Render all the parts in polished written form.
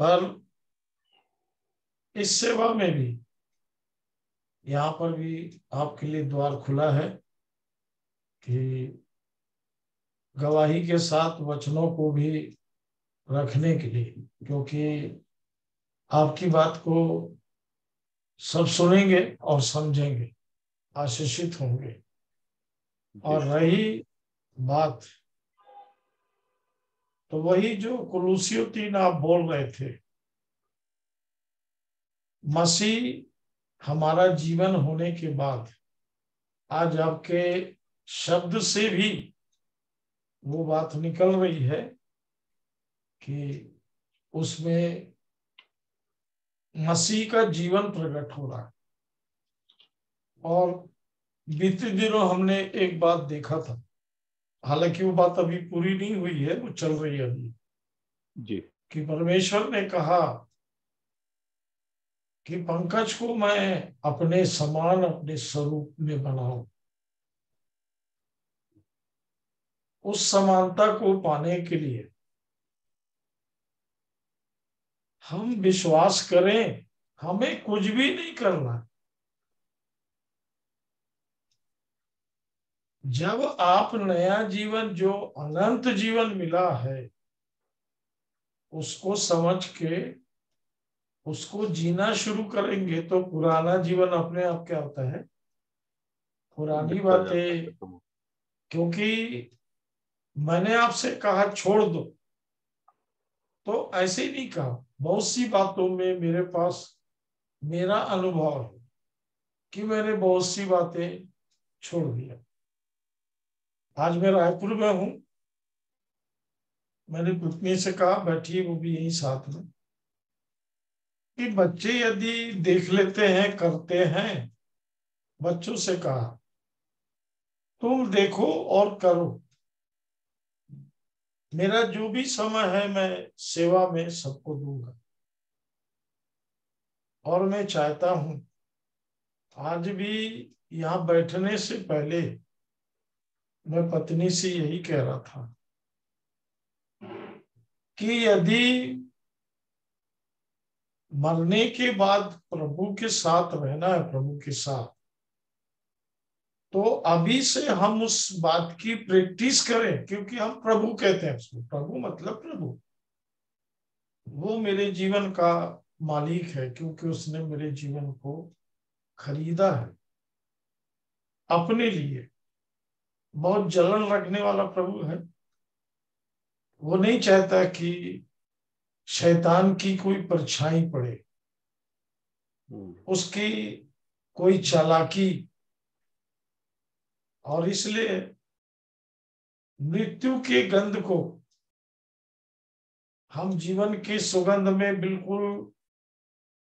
पर इस सेवा में भी यहाँ पर भी आपके लिए द्वार खुला है कि गवाही के साथ वचनों को भी रखने के लिए, क्योंकि आपकी बात को सब सुनेंगे और समझेंगे, आशीषित होंगे। और रही बात तो वही जो कुलूसियों 3 आप बोल रहे थे, मसीह हमारा जीवन होने के बाद आज आपके शब्द से भी वो बात निकल रही है कि उसमें मसीह का जीवन प्रकट हो रहा है। और बीते दिनों हमने एक बात देखा था, हालांकि वो बात अभी पूरी नहीं हुई है, वो चल रही है अभी जी। कि परमेश्वर ने कहा कि पंकज को मैं अपने समान, अपने स्वरूप में बनाऊं। उस समानता को पाने के लिए हम विश्वास करें, हमें कुछ भी नहीं करना। जब आप नया जीवन, जो अनंत जीवन मिला है, उसको समझ के उसको जीना शुरू करेंगे तो पुराना जीवन अपने आप क्या होता है, पुरानी निकल जाता है, बातें। खत्म। क्योंकि मैंने आपसे कहा छोड़ दो, तो ऐसे ही नहीं कहा। बहुत सी बातों में मेरे पास मेरा अनुभव है कि मैंने बहुत सी बातें छोड़ दिया। आज मैं रायपुर में हूं, मैंने पत्नी से कहा, बैठी वो भी यही साथ में, कि बच्चे यदि देख लेते हैं, करते हैं, बच्चों से कहा तुम देखो और करो। मेरा जो भी समय है मैं सेवा में सबको दूंगा। और मैं चाहता हूं, आज भी यहाँ बैठने से पहले मैं पत्नी से यही कह रहा था कि यदि मरने के बाद प्रभु के साथ रहना है, प्रभु के साथ, तो अभी से हम उस बात की प्रैक्टिस करें। क्योंकि हम प्रभु कहते हैं उसको, प्रभु मतलब प्रभु, वो मेरे जीवन का मालिक है, क्योंकि उसने मेरे जीवन को खरीदा है अपने लिए। बहुत जलन रखने वाला प्रभु है। वो नहीं चाहता कि शैतान की कोई परछाई पड़े, उसकी कोई चालाकी। और इसलिए मृत्यु के गंध को हम जीवन की सुगंध में बिल्कुल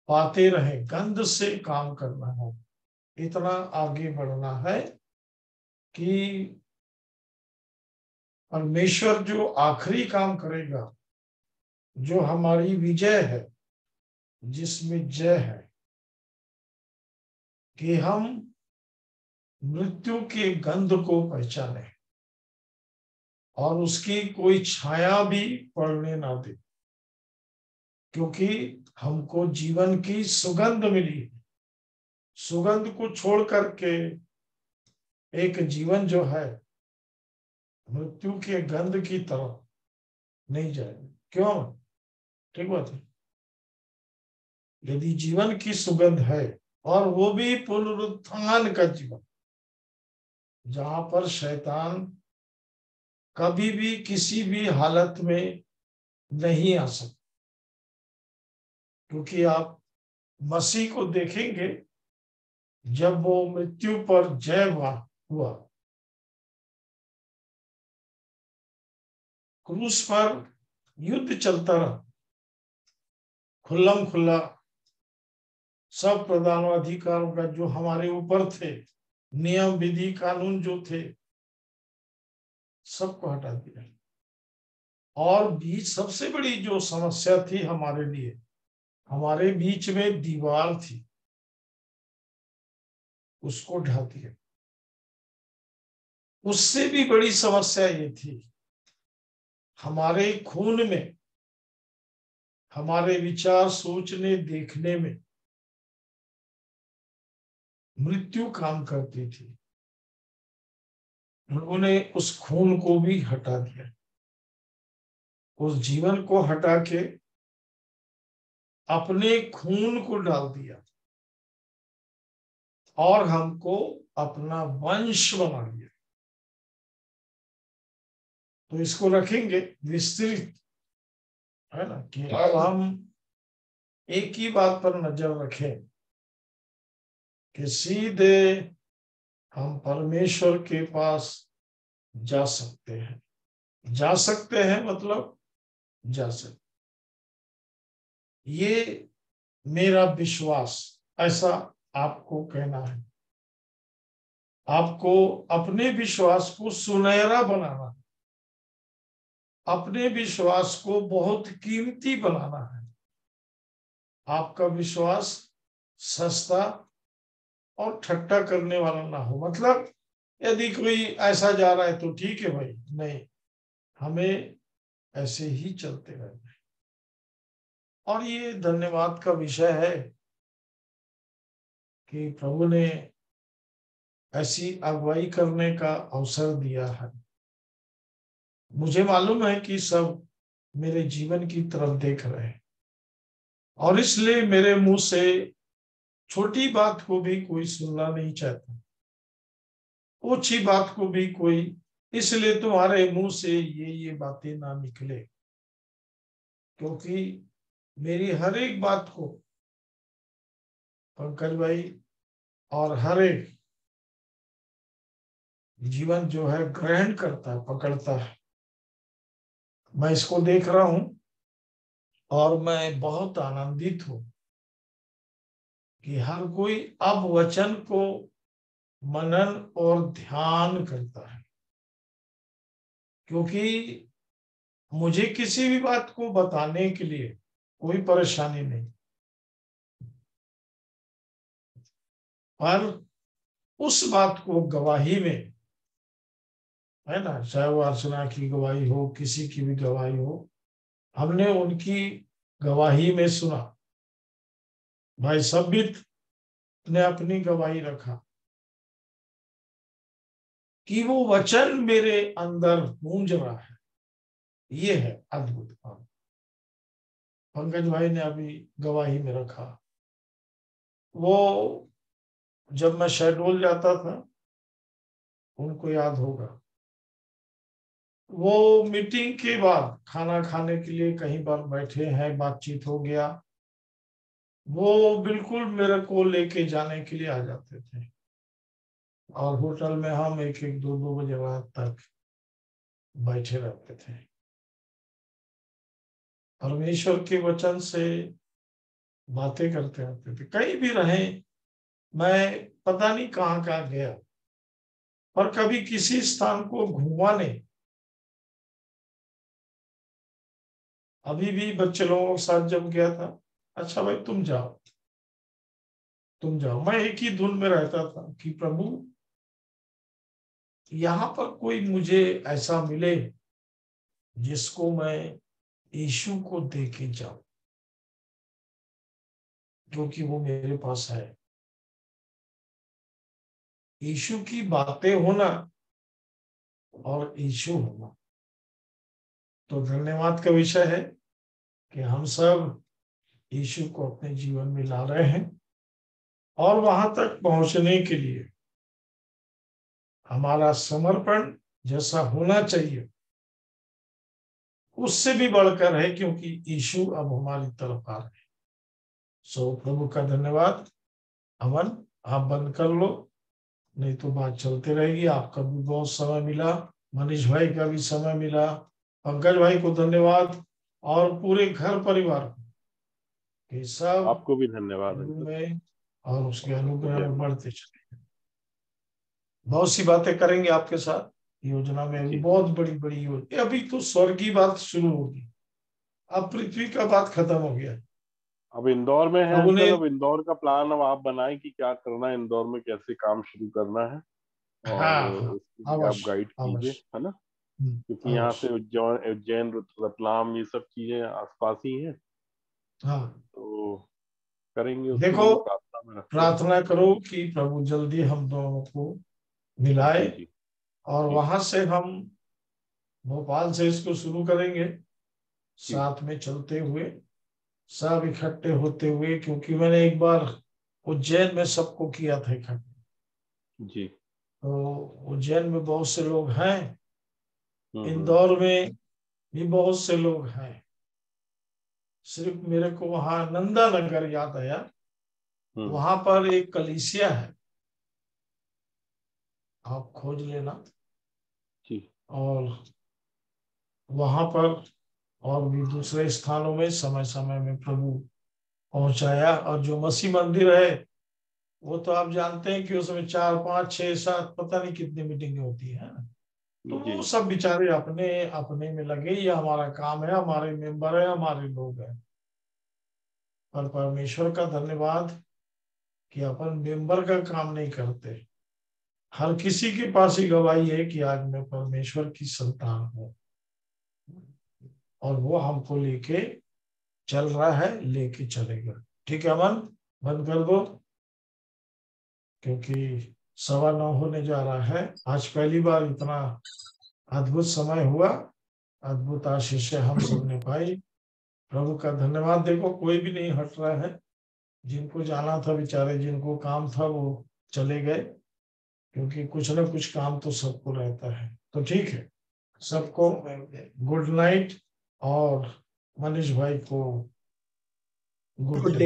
पाते रहे। गंध से काम करना है, इतना आगे बढ़ना है कि परमेश्वर जो आखिरी काम करेगा, जो हमारी विजय है, जिसमें जय है, कि हम मृत्यु के गंध को पहचाने और उसकी कोई छाया भी पड़ने ना दे। क्योंकि हमको जीवन की सुगंध मिली है। सुगंध को छोड़ करके एक जीवन जो है मृत्यु के गंध की तरफ नहीं जाएगा। क्यों? ठीक बात है। यदि जीवन की सुगंध है, और वो भी पुनरुत्थान का जीवन, जहां पर शैतान कभी भी किसी भी हालत में नहीं आ सकता। क्योंकि आप मसीह को देखेंगे, जब वो मृत्यु पर जय हुआ, क्रूस पर युद्ध चलता रहा, खुल्लम खुल्ला सब प्रधानाधिकारों का जो हमारे ऊपर थे, नियम विधि कानून जो थे, सबको हटा दिया। और बीच सबसे बड़ी जो समस्या थी हमारे लिए, हमारे बीच में दीवार थी, उसको ढा दिया। उससे भी बड़ी समस्या ये थी, हमारे खून में, हमारे विचार, सोचने, देखने में मृत्यु काम करती थी, उन्होंने उस खून को भी हटा दिया, उस जीवन को हटा के अपने खून को डाल दिया और हमको अपना वंश बना लिया। तो इसको रखेंगे विस्तृत, है ना, कि अब हम एक ही बात पर नजर रखें कि सीधे हम परमेश्वर के पास जा सकते हैं। जा सकते हैं मतलब जा सकते, ये मेरा विश्वास, ऐसा आपको कहना है। आपको अपने विश्वास को सुनहरा बनाना है, अपने विश्वास को बहुत कीमती बनाना है। आपका विश्वास सस्ता और ठट्टा करने वाला ना हो। मतलब यदि कोई ऐसा जा रहा है तो ठीक है भाई, नहीं, हमें ऐसे ही चलते रहना है। और ये धन्यवाद का विषय है कि प्रभु ने ऐसी अगुवाई करने का अवसर दिया है। मुझे मालूम है कि सब मेरे जीवन की तरफ देख रहे हैं और इसलिए मेरे मुंह से छोटी बात को भी कोई सुनना नहीं चाहता, ऊंची बात को भी कोई, इसलिए तुम्हारे मुंह से ये बातें ना निकले, क्योंकि मेरी हर एक बात को पंकज भाई और हर एक जीवन जो है ग्रहण करता है, पकड़ता है। मैं इसको देख रहा हूं और मैं बहुत आनंदित हूं कि हर कोई अब वचन को मनन और ध्यान करता है, क्योंकि मुझे किसी भी बात को बताने के लिए कोई परेशानी नहीं, पर उस बात को गवाही में, है ना, चाहे वो अर्चना की गवाही हो, किसी की भी गवाही हो, हमने उनकी गवाही में सुना, भाई सबित ने अपनी गवाही रखा कि वो वचन मेरे अंदर गूंज रहा है। ये है अद्भुत काम। पंकज भाई ने अभी गवाही में रखा, वो जब मैं शहडोल जाता था, उनको याद होगा, वो मीटिंग के बाद खाना खाने के लिए कहीं पर बैठे हैं, बातचीत हो गया, वो बिल्कुल मेरे को लेके जाने के लिए आ जाते थे और होटल में हम एक एक दो दो बजे रात तक बैठे रहते थे, परमेश्वर के वचन से बातें करते रहते थे। कहीं भी रहे, मैं पता नहीं कहाँ कहाँ गया, पर कभी किसी स्थान को घूमा नहीं। अभी भी बच्चे लोगों के साथ जब गया था, अच्छा भाई तुम जाओ, तुम जाओ, मैं एक ही धुन में रहता था कि प्रभु यहाँ पर कोई मुझे ऐसा मिले जिसको मैं यीशु को दे के जाऊं, क्योंकि वो मेरे पास है। यीशु की बातें होना और यीशु होना, तो धन्यवाद का विषय है कि हम सब यीशु को अपने जीवन में ला रहे हैं और वहां तक पहुंचने के लिए हमारा समर्पण जैसा होना चाहिए उससे भी बढ़कर है, क्योंकि यीशु अब हमारी तरफ आ रहे हैं। सो प्रभु का धन्यवाद। अमन, आप बंद कर लो, नहीं तो बात चलते रहेगी। आपका भी बहुत समय मिला, मनीष भाई का भी समय मिला, पंकज भाई को धन्यवाद और पूरे घर परिवार को, ये सब आपको भी धन्यवाद प्रभु अंकल। में और उसके अनुग्रह जय में माता। बढ़ते चले। बहुत सी बातें करेंगे आपके साथ योजना में, अभी जी बहुत बड़ी बड़ी योजना, अभी तो स्वर्ग की बात शुरू होगी, अब पृथ्वी का बात खत्म हो गया। अब इंदौर में है प्रभु ने, अंकल, अब इंदौर का प्लान अब आप बनाएं कि क्या करना है इंदौर में, कैसे काम शुरू करना है, और हाँ हाँ, उसके लिए आप अवश्य गाइड कीजिए, अवश्य, है ना। क्योंकि यहाँ से अवश्य। उज्जैन उज्जैन रतलाम ये सब चीजें आसपास ही हैं, हाँ, तो करेंगे, उसके देखो लिए प्रार्थना में रखते हैं। प्रार्थना करो कि प्रभु जल्दी हम दोनों को मिलाए, जी जी और जी वहां से हम भोपाल से इसको शुरू करेंगे, जी साथ में चलते हुए, सब इकट्ठे होते हुए, क्योंकि मैंने एक बार उज्जैन में सबको किया था इकट्ठे। जी। तो उज्जैन में बहुत से लोग हैं, हम्म। इंदौर में भी बहुत से लोग हैं। सिर्फ मेरे को वहां नंदा नगर याद आया, हम्म। वहां पर एक कलीसिया है, आप खोज लेना। जी और वहां पर और भी दूसरे स्थानों में समय समय में प्रभु पहुंचाया। और जो मसीह मंदिर है, वो तो आप जानते हैं कि उसमें 4 5 6 7 पता नहीं कितनी मीटिंगें होती है ना। तो जी वो सब बेचारे अपने अपने में लगे, ये हमारा काम है, हमारे मेंबर है, हमारे लोग हैं। पर परमेश्वर का धन्यवाद कि अपन मेंबर का काम नहीं करते। हर किसी के पास ही गवाही है कि आज मैं परमेश्वर की संतान हूँ, और वो हमको लेके चल रहा है, लेके चलेगा। ठीक है अमन, बंद कर दो, क्योंकि 9:15 होने जा रहा है। आज पहली बार इतना अद्भुत समय हुआ, अद्भुत आशीष हम सबने पाई। प्रभु का धन्यवाद। देखो कोई भी नहीं हट रहा है, जिनको जाना था बेचारे, जिनको काम था वो चले गए, क्योंकि कुछ ना कुछ काम तो सबको रहता है। तो ठीक है, सबको गुड नाइट, और मनीष भाई को गुड गुड डे। डे।